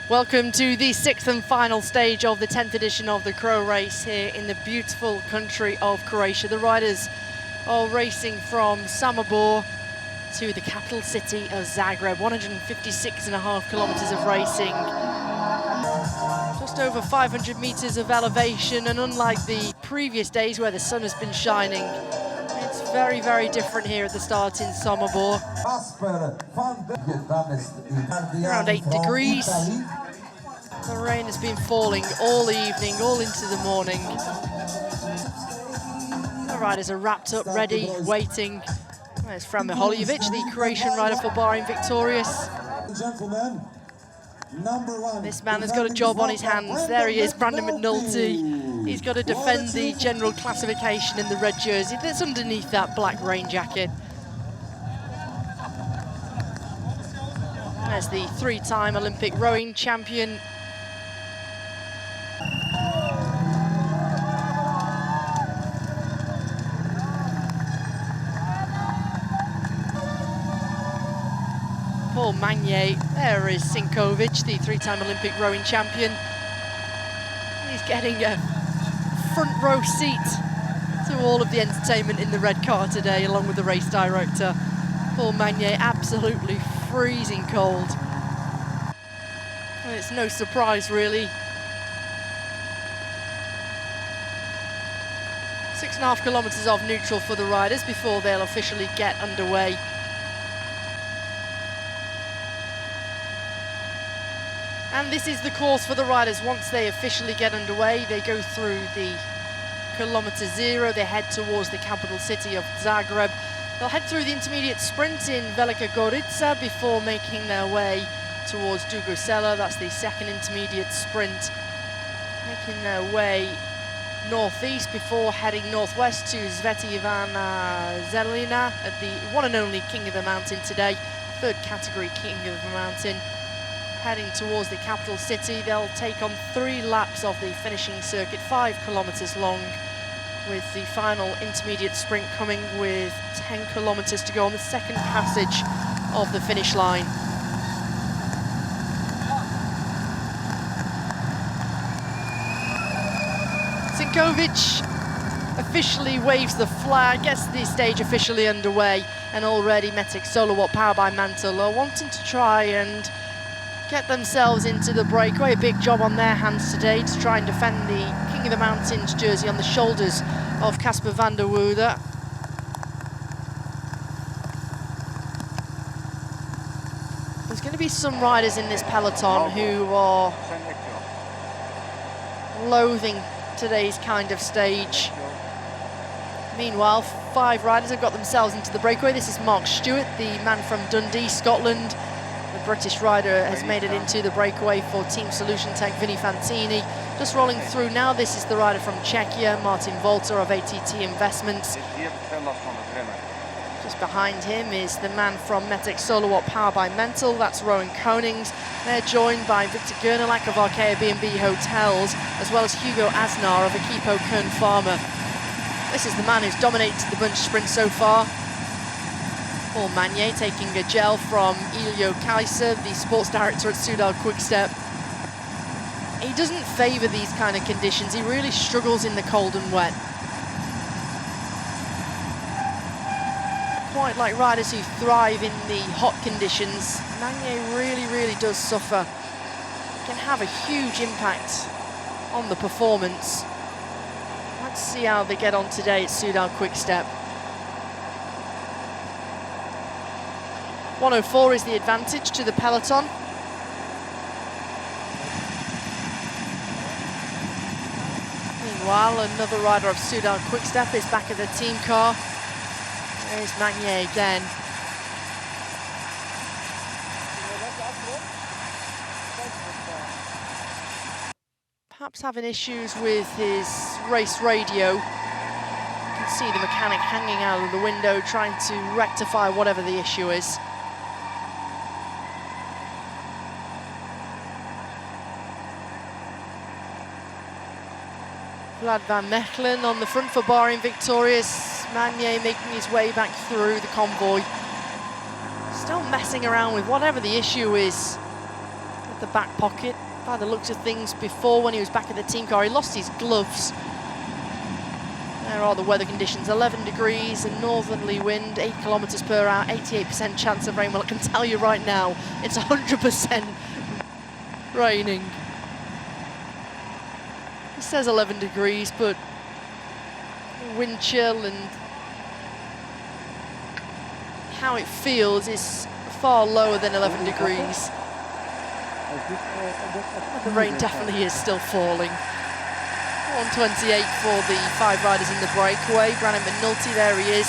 Welcome to the 6th and final stage of the 10th edition of the CRO Race here in the beautiful country of Croatia. The riders are racing from Samobor to the capital city of Zagreb. 156.5 kilometers of racing. Just over 500 meters of elevation, and unlike the previous days where the sun has been shining, it's very, very different here at the start in Samobor. Around 8 degrees. The rain has been falling all evening, all into the morning. The riders are wrapped up, ready, waiting. There's Fran Miholjevic, the Croatian rider for Bahrain, victorious. This man has got a job on his hands. There he is, Brandon McNulty. He's got to defend the general classification in the red jersey that's underneath that black rain jacket. There's the 3-time Olympic rowing champion. Paul Magnier. There is Sinkovic, the 3-time Olympic rowing champion. He's getting a front row seat to all of the entertainment in the red car today, along with the race director. Paul Magnier, absolutely freezing cold. And it's no surprise, really. 6.5 kilometers of neutral for the riders before they'll officially get underway. And this is the course for the riders. Once they officially get underway, they go through the kilometer zero, they head towards the capital city of Zagreb. They'll head through the intermediate sprint in Velika Gorica before making their way towards Dugo Selo. That's the second intermediate sprint. Making their way northeast before heading northwest to Sveti Ivana Zelina at the one and only King of the Mountain today, 3rd category King of the Mountain. Heading towards the capital city, they'll take on 3 laps of the finishing circuit, 5 kilometers long, with the final intermediate sprint coming with 10 kilometers to go on the second passage of the finish line. Sinkovic officially waves the flag, gets the stage officially underway, and already Metek Solowat, powered by Mantle, are wanting to try and get themselves into the breakaway. A big job on their hands today to try and defend the King of the Mountains jersey on the shoulders of Casper van der Woerden. There's going to be some riders in this peloton who are loathing today's kind of stage. Meanwhile, 5 riders have got themselves into the breakaway. This is Mark Stewart, the man from Dundee, Scotland. The British rider has made it into the breakaway for Team Solution Tech, Vinny Fantini. Just rolling through now, this is the rider from Czechia, Martin Volter of ATT Investments. Just behind him is the man from Metek Solowat, powered by Mental, that's Rowan Konings. They're joined by Victor Gernelak of Arkea B&B Hotels, as well as Hugo Aznar of Equipo Kern Pharma. This is the man who's dominated the bunch sprint so far. Paul Magnier taking a gel from Ilio Kaiser, the sports director at SHOWDOWN Quickstep. He doesn't favour these kind of conditions. He really struggles in the cold and wet. Quite like riders who thrive in the hot conditions, Magnier really does suffer. Can have a huge impact on the performance. Let's see how they get on today at SHOWDOWN Quickstep. 104 is the advantage to the peloton. Meanwhile, another rider of SHOWDOWN Quickstep is back at the team car. There's Magnier again. Perhaps having issues with his race radio. You can see the mechanic hanging out of the window trying to rectify whatever the issue is. Vlad van Mechelen on the front for Bahrain victorious. Magnier making his way back through the convoy. Still messing around with whatever the issue is at the back pocket. By the looks of things, before when he was back at the team car, he lost his gloves. There are the weather conditions, 11 degrees, a northerly wind, 8 kilometers per hour, 88% chance of rain. Well, I can tell you right now, it's 100% raining. It says 11 degrees, but wind chill and how it feels is far lower than 11 degrees. The rain definitely is still falling. 128 for the 5 riders in the breakaway. Granit McNulty, there he is.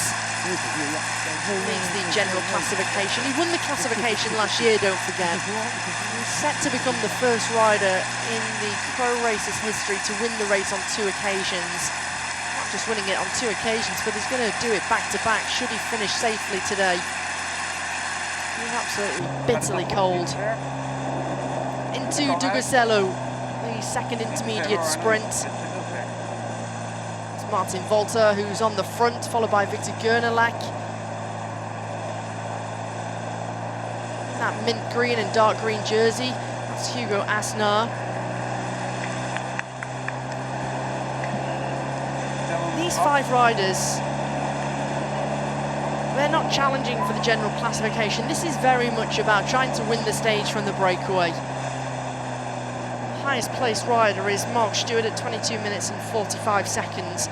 Leads the general classification. He won the classification last year, don't forget. He's set to become the first rider in the CRO Race's history to win the race on 2 occasions. Not just winning it on 2 occasions, but he's going to do it back to back should he finish safely today. He's absolutely bitterly cold. Into Duguzello, the second intermediate sprint. It's Martin Volter who's on the front, followed by Victor Gernelak. That mint green and dark green jersey, that's Hugo Asnar. These 5 riders, they're not challenging for the general classification. This is very much about trying to win the stage from the breakaway. Highest placed rider is Mark Stewart at 22 minutes and 45 seconds.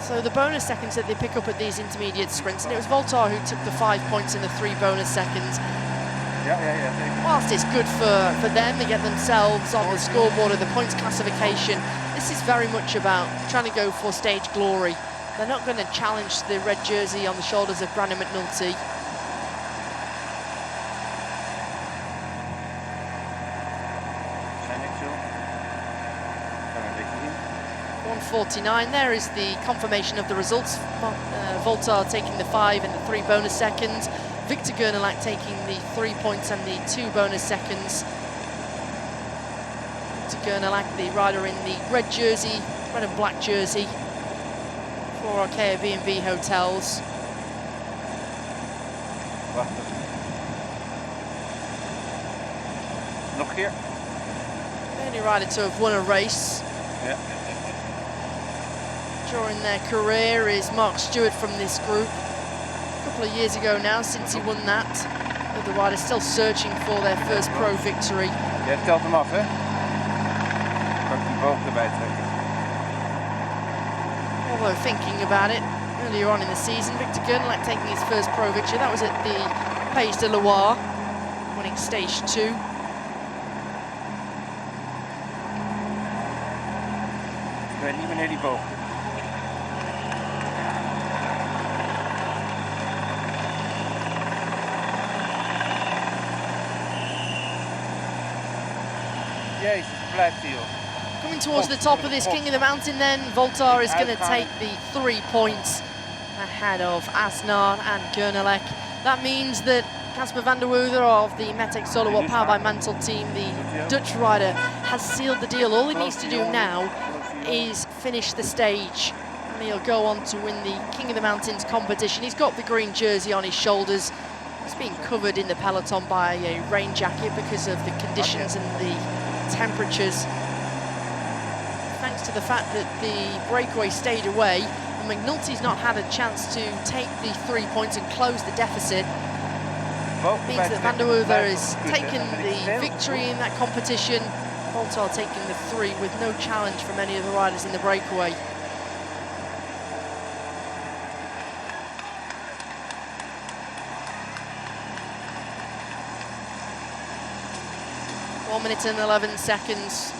So the bonus seconds that they pick up at these intermediate sprints, and it was Voltar who took the 5 points in the 3 bonus seconds. Whilst it's good for them, they get themselves on the scoreboard of the points classification. This is very much about trying to go for stage glory. They're not going to challenge the red jersey on the shoulders of Granit McNulty. 1:49. There is the confirmation of the results. Voltar taking the 5 and the 3 bonus seconds. Victor Gernelak taking the 3 points and the 2 bonus seconds. Victor Gernelak, the rider in the red jersey, red and black jersey for Arkea B&B Hotels. Nog here. The only rider to have won a race during their career is Mark Stewart from this group. A couple of years ago now since he won that. The riders still searching for their first pro victory. Jij telt hem af, hè? Pak die boog erbij trekken. Although thinking about it, earlier on in the season, Victor Gernelak taking his first pro victory. That was at the Pays de Loire, winning stage 2. Ik weet niet wanneer die boog. Jezus, blijft hij op. Coming towards the top of this King of the Mountain then, Voltar is going to take the 3 points ahead of Asnar and Gernelak. That means that Casper van der Woude of the Metec Solowatt Power by Mantle team, the Dutch rider, has sealed the deal. All he needs to do now is finish the stage and he'll go on to win the King of the Mountains competition. He's got the green jersey on his shoulders. He's being covered in the peloton by a rain jacket because of the conditions and the temperatures. Thanks to the fact that the breakaway stayed away and McNulty's not had a chance to take the 3 points and close the deficit, it means that Van der Woude has taken the victory in that competition. Voltar taking the 3 with no challenge from any of the riders in the breakaway. One minute and 11 seconds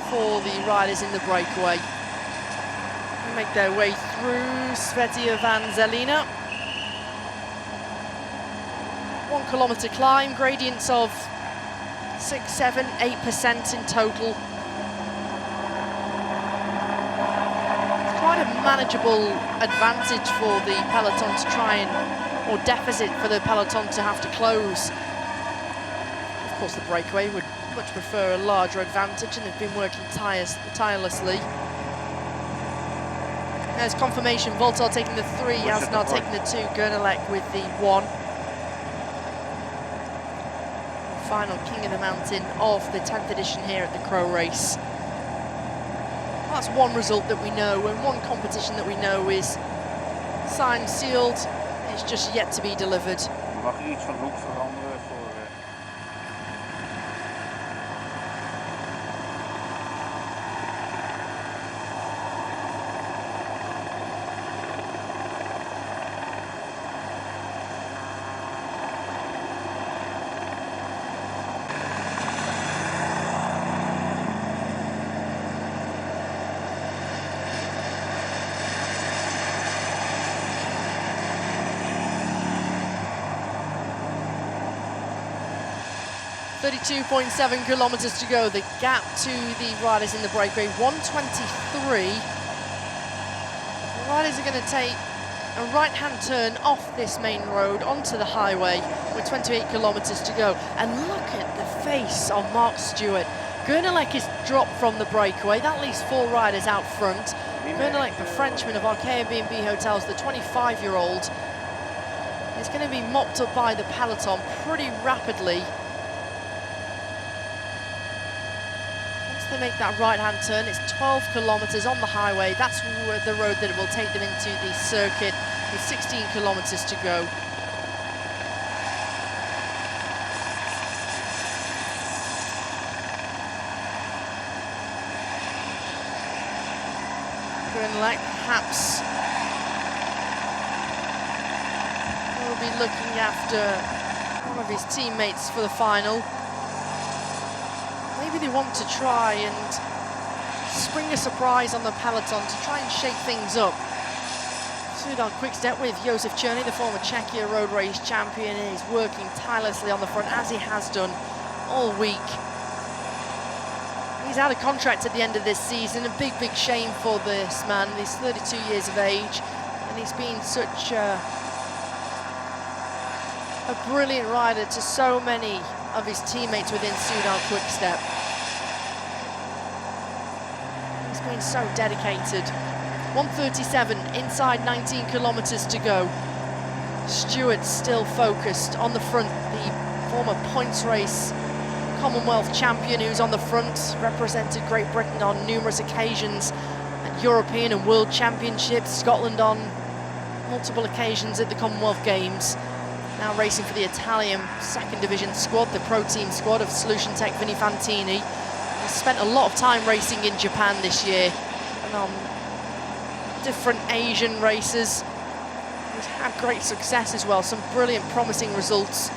for the riders in the breakaway. They make their way through Svetia van Zelina. 1 kilometre climb, gradients of 6, 7, 8% in total. It's quite a manageable advantage for the peloton to try and, or deficit for the peloton to have to close. Of course, the breakaway would much prefer a larger advantage, and they've been working tirelessly. There's confirmation, Voltar taking the 3, Asnar taking the 2, Gernelek with the 1. Final King of the Mountain of the 10th edition here at the CRO Race. Well, that's one result that we know, and one competition that we know is signed, sealed. It's just yet to be delivered. Mag je iets van hoek veranderen voor... 32.7 kilometres to go. The gap to the riders in the breakaway, 1:23. The riders are going to take a right-hand turn off this main road onto the highway with 28 kilometres to go. And look at the face of Mark Stewart. Gernelek is dropped from the breakaway. That leaves 4 riders out front. Gernelek, the Frenchman of Arkea B&B Hotels, the 25-year-old, is going to be mopped up by the peloton pretty rapidly. They make that right-hand turn. It's 12 kilometres on the highway. That's the road that will take them into the circuit with 16 kilometres to go. Gernelek perhaps will be looking after one of his teammates for the final. Maybe they want to try and spring a surprise on the peloton to try and shake things up. SHOWDOWN Quick-Step with Josef Černý, the former Czechia Road Race champion, is working tirelessly on the front, as he has done all week. He's out of contract at the end of this season, a big, big shame for this man. He's 32 years of age, and he's been such a brilliant rider to so many of his teammates within SHOWDOWN Quick-Step. He's been so dedicated. 1:37, inside 19 kilometres to go. Stewart still focused on the front, the former points race Commonwealth champion who's on the front, represented Great Britain on numerous occasions at European and World Championships, Scotland on multiple occasions at the Commonwealth Games. Now racing for the Italian second division squad, the pro team squad of Solution Tech Vinny Fantini. He's spent a lot of time racing in Japan this year and on different Asian races. He's had great success as well, some brilliant promising results.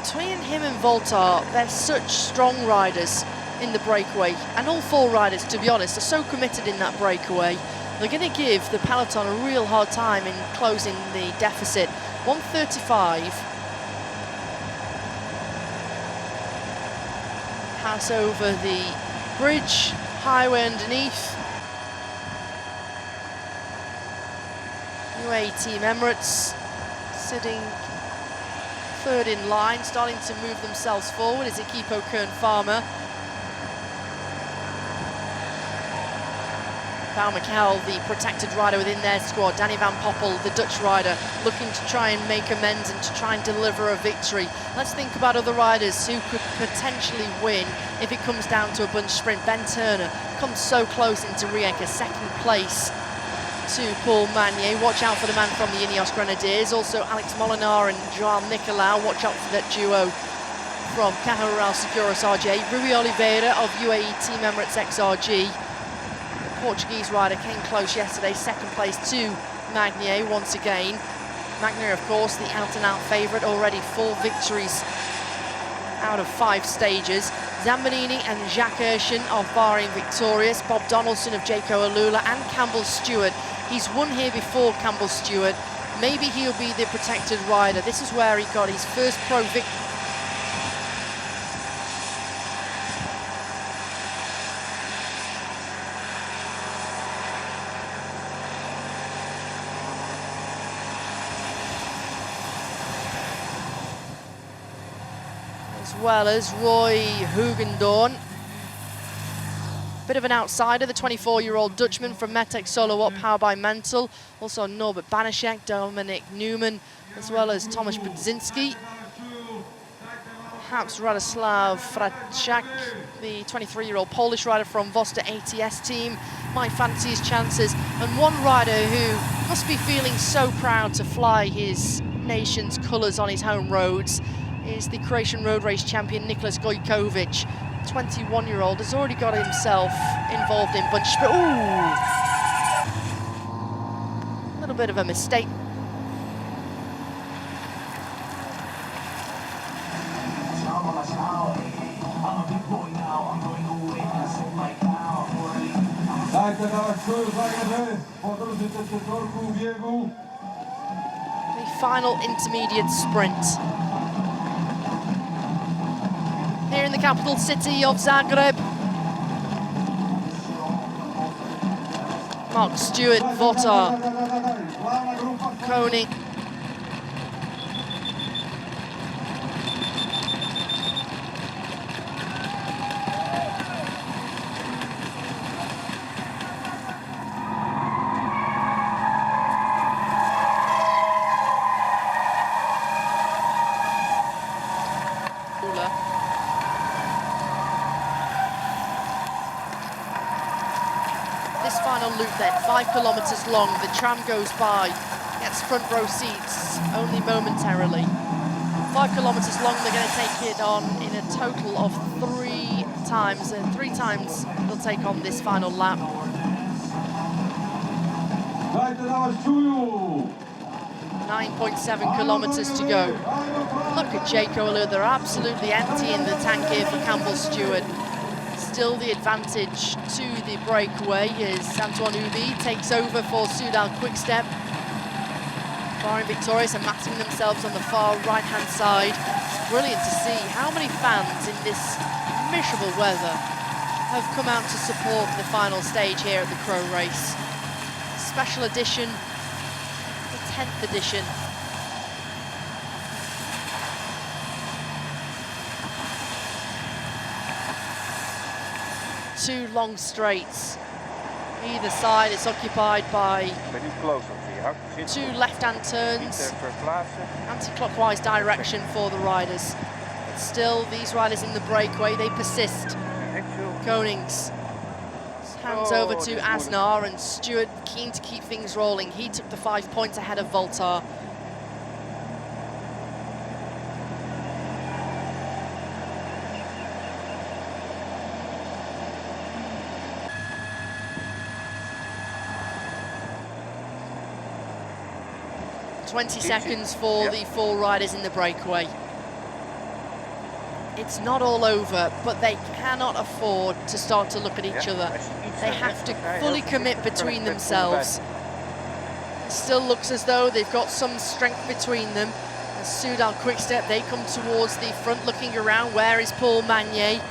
Between him and Voltar, they're such strong riders in the breakaway, and all 4 riders, to be honest, are so committed in that breakaway. They're going to give the peloton a real hard time in closing the deficit. 1:35. Pass over the bridge, highway underneath. UAE Team Emirates sitting 3rd in line, starting to move themselves forward is Equipo Kern Farmer. Paul Mikel, the protected rider within their squad. Danny van Poppel, the Dutch rider, looking to try and make amends and to try and deliver a victory. Let's think about other riders who could potentially win if it comes down to a bunch sprint. Ben Turner comes so close into Rijeka, 2nd place to Paul Magnier. Watch out for the man from the Ineos Grenadiers. Also Alex Molinar and Joao Nicolau. Watch out for that duo from Caja Rural Seguros RJ. Rui Oliveira of UAE Team Emirates XRG. Portuguese rider came close yesterday, 2nd place to Magnier once again. Magnier, of course, the out-and-out favourite, already 4 victories out of 5 stages. Zambanini and Jacques Urshan of Bahrain victorious. Bob Donaldson of Jayco Alula and Campbell Stewart. He's won here before, Campbell Stewart. Maybe he'll be the protected rider. This is where he got his first pro victory. as well as Roy Hugendorn. Bit of an outsider, the 24-year-old Dutchman from Metek Solo Up, Power by Mental. Also Norbert Banaszek, Dominic Newman, as well as Tomasz Budzinski. Perhaps Radoslav Fracak, the 23-year-old Polish rider from Vosta ATS team, might fancy his chances. And one rider who must be feeling so proud to fly his nation's colours on his home roads is the Croatian road race champion Nicholas Gojkovic. 21-year-old has already got himself involved in bunch sprint. Ooh! A little bit of a mistake. The final intermediate sprint. Here in the capital city of Zagreb. Mark Stewart, Votar, Koning. This final loop then, 5 kilometers long, the tram goes by, gets front row seats only momentarily. 5 kilometers long, they're going to take it on in a total of 3 times, and 3 times they'll take on this final lap. 9.7 kilometers to go. Look at Jaco, they're absolutely empty in the tank here for Campbell Stewart. Still the advantage to the breakaway as Antoine Ubi takes over for Soudal Quickstep. Far and victorious and massing themselves on the far right-hand side. It's brilliant to see how many fans in this miserable weather have come out to support the final stage here at the CRO Race. Special edition, the 10th edition. Two long straights. Either side is occupied by 2 left-hand turns, anti-clockwise direction for the riders. But still, these riders in the breakaway, they persist. Konings hands over to Asnar, and Stewart keen to keep things rolling. He took the 5 points ahead of Voltar. .20 seconds for the 4 riders in the breakaway. It's not all over, but they cannot afford to start to look at each other. They have to fully commit between themselves. It still looks as though they've got some strength between them. As Soudal Quickstep, they come towards the front looking around. Where is Paul Magnier?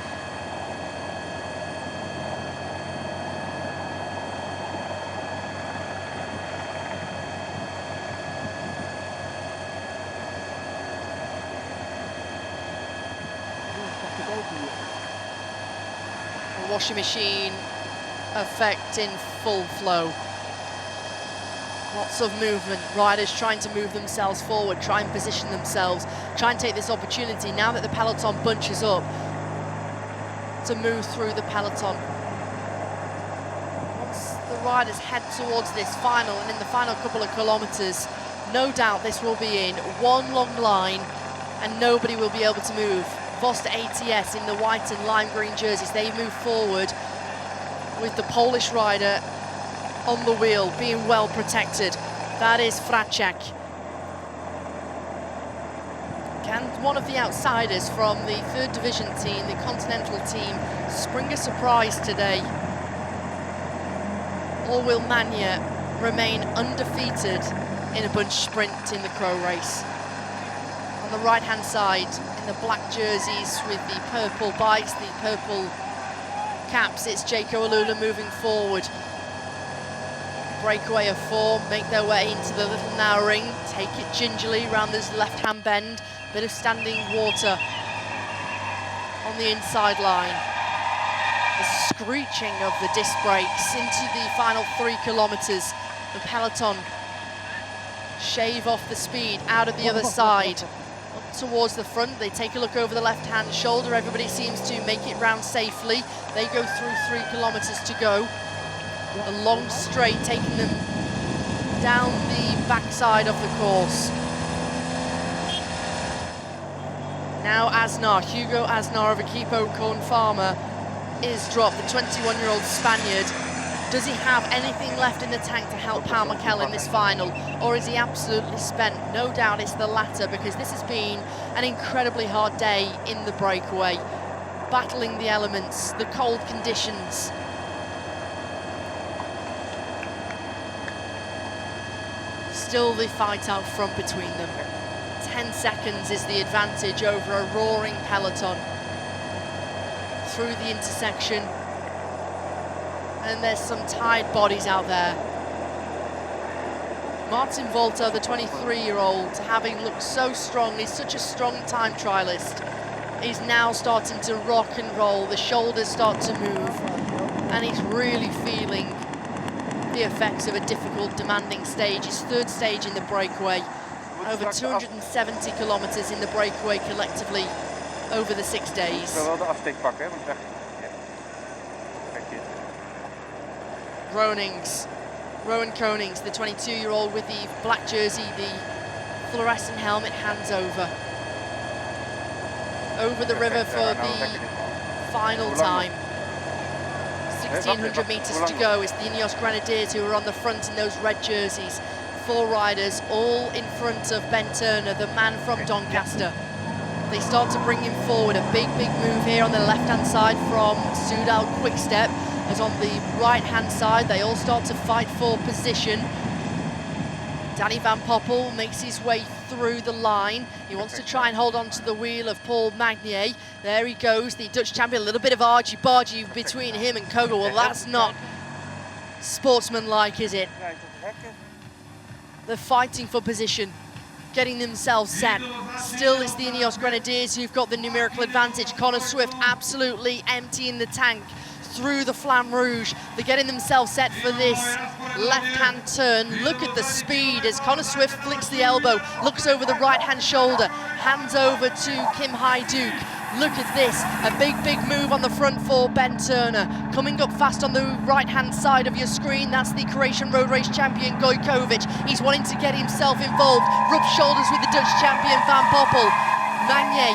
Washing machine effect in full flow. Lots of movement, riders trying to move themselves forward, try and position themselves, try and take this opportunity now that the peloton bunches up to move through the peloton. Once the riders head towards this final, and in the final couple of kilometers, no doubt this will be in one long line and nobody will be able to move. Vosta ATS in the white and lime green jerseys, they move forward with the Polish rider on the wheel, being well protected. That is Fracak. Can one of the outsiders from the 3rd division team, the Continental team, spring a surprise today? Or will Magnier remain undefeated in a bunch sprint in the CRO Race? On the right-hand side, in the black jerseys with the purple bikes, the purple caps, it's Jaco Alula moving forward. Breakaway of 4, make their way into the little narrow ring, take it gingerly around this left-hand bend, bit of standing water. on the inside line. The screeching of the disc brakes into the final 3 kilometers. The peloton shave off the speed out of the other side. Up towards the front, they take a look over the left-hand shoulder. Everybody seems to make it round safely. They go through 3 kilometers to go. A long straight taking them down the backside of the course. Now Aznar, Hugo Aznar of Equipo Corn Farmer is dropped, the 21-year-old Spaniard. Does he have anything left in the tank to help Pau Mikel in this final, or is he absolutely spent? No doubt it's the latter, because this has been an incredibly hard day in the breakaway, battling the elements, the cold conditions. Still the fight out front between them. 10 seconds is the advantage over a roaring peloton. Through the intersection. And there's some tired bodies out there. Martin Volta, the 23-year-old, having looked so strong, he's such a strong time trialist. He's now starting to rock and roll, the shoulders start to move, and he's really feeling the effects of a difficult, demanding stage. His 3rd stage in the breakaway. Over 270 kilometers in the breakaway collectively over the 6 days. Rowan Konings, the 22-year-old with the black jersey, the fluorescent helmet, hands over. Over the river for the final time. 1,600 meters to go. It's the Ineos Grenadiers who are on the front in those red jerseys. 4 riders, all in front of Ben Turner, the man from Doncaster. They start to bring him forward. A big move here on the left-hand side from Soudal Quickstep. As on the right-hand side, they all start to fight for position. Danny Van Poppel makes his way through the line. He wants to try and hold on to the wheel of Paul Magnier. There he goes, the Dutch champion. A little bit of argy-bargy between him and Koga. Well, that's not sportsmanlike, is it? They're fighting for position, getting themselves set. Still, it's the Ineos Grenadiers who've got the numerical advantage. Connor Swift absolutely emptying the tank through the Flamme Rouge. They're getting themselves set for this left-hand turn. Look at the speed as Connor Swift flicks the elbow, looks over the right-hand shoulder, hands over to Kim Hajduk. Look at this, a big move on the front for Ben Turner. Coming up fast on the right-hand side of your screen, that's the Croatian road race champion Gojkovic. He's wanting to get himself involved, rub shoulders with the Dutch champion Van Poppel. Magnier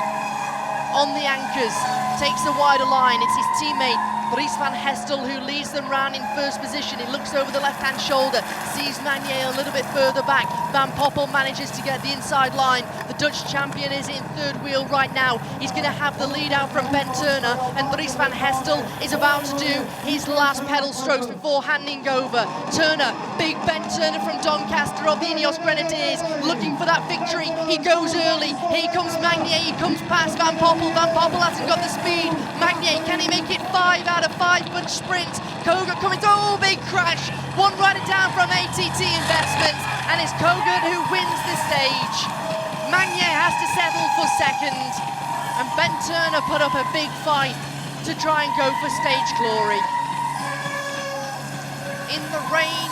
on the anchors, takes a wider line. It's his teammate Dries van Hestel who leads them round in first position. He looks over the left-hand shoulder, sees Magnier a little bit further back. Van Poppel manages to get the inside line. The Dutch champion is in 3rd wheel right now. He's going to have the lead out from Ben Turner, and Dries van Hestel is about to do his last pedal strokes before handing over. Turner, big Ben Turner from Doncaster of the Ineos Grenadiers, looking for that victory. He goes early. Here comes Magnier. He comes past Van Poppel. Van Poppel hasn't got the speed. Magnier, can he make it 5 out of 5 bunch sprint? Koga coming through. Oh, big crash. One rider down from ATT Investments, and it's Koga who wins the stage. Magnier has to settle for 2nd, and Ben Turner put up a big fight to try and go for stage glory. In the rain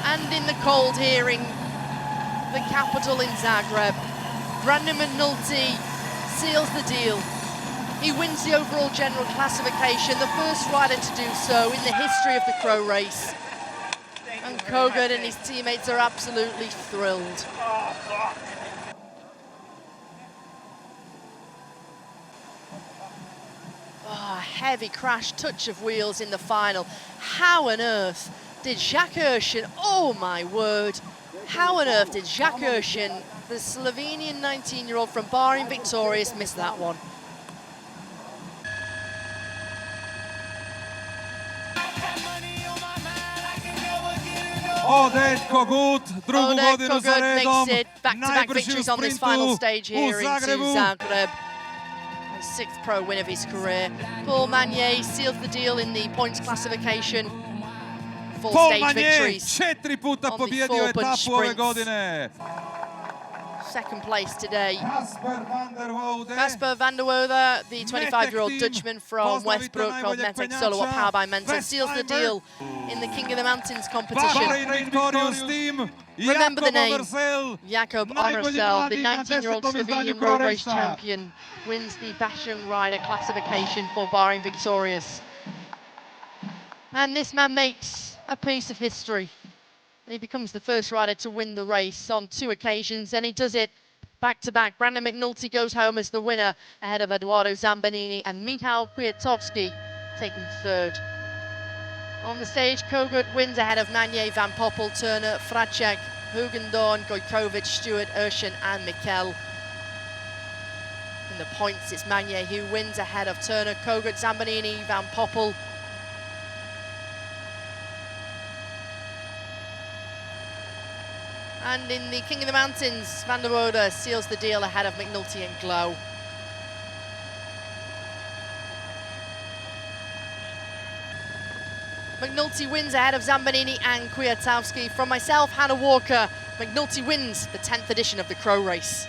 and in the cold here in the capital in Zagreb, Brandon McNulty seals the deal. He wins the overall general classification, the first rider to do so in the history of the CRO Race. And Koga and his teammates are absolutely thrilled. Oh, heavy crash, touch of wheels in the final. How on earth did Jacques Urschen, oh my word, how on earth did Jacques Urschen, the Slovenian 19-year-old from Bahrain Victorious, miss that one? Odetko Gut, drugu godinu za redom, back-to-back victories on this final stage here in Zagreb. His 6th pro win of his career. Paul Magnier seals the deal in the points classification. Paul Magnier 4 puta pobjedio etapu ove godine. second place today. Kasper van der Woude. Casper van der Woude, the 25-year-old Dutchman from Westbrook of Metec Solo Up Power by Mentor, seals the deal in the King of the Mountains competition. Victorious team. Remember the name, Jacob Jakob Omersel, the 19-year-old Slovenian road race champion, wins the Bashung Rider classification for Bahrain Victorious. And this man makes a piece of history. He becomes the first rider to win the race on 2 occasions, and he does it back-to-back. Brandon McNulty goes home as the winner, ahead of Eduardo Zambanini and Michał Kwiatkowski taking third. On the stage, Kogut wins ahead of Manier, Van Poppel, Turner, Fracek, Hugendorn, Gojkovic, Stewart, Urshan and Mikel. In the points, it's Manier who wins ahead of Turner, Kogut, Zambanini, Van Poppel. And in the King of the Mountains, Van der Woude seals the deal ahead of McNulty and Glow. McNulty wins ahead of Zambanini and Kwiatkowski. From myself, Hannah Walker, McNulty wins the 10th edition of the CRO Race.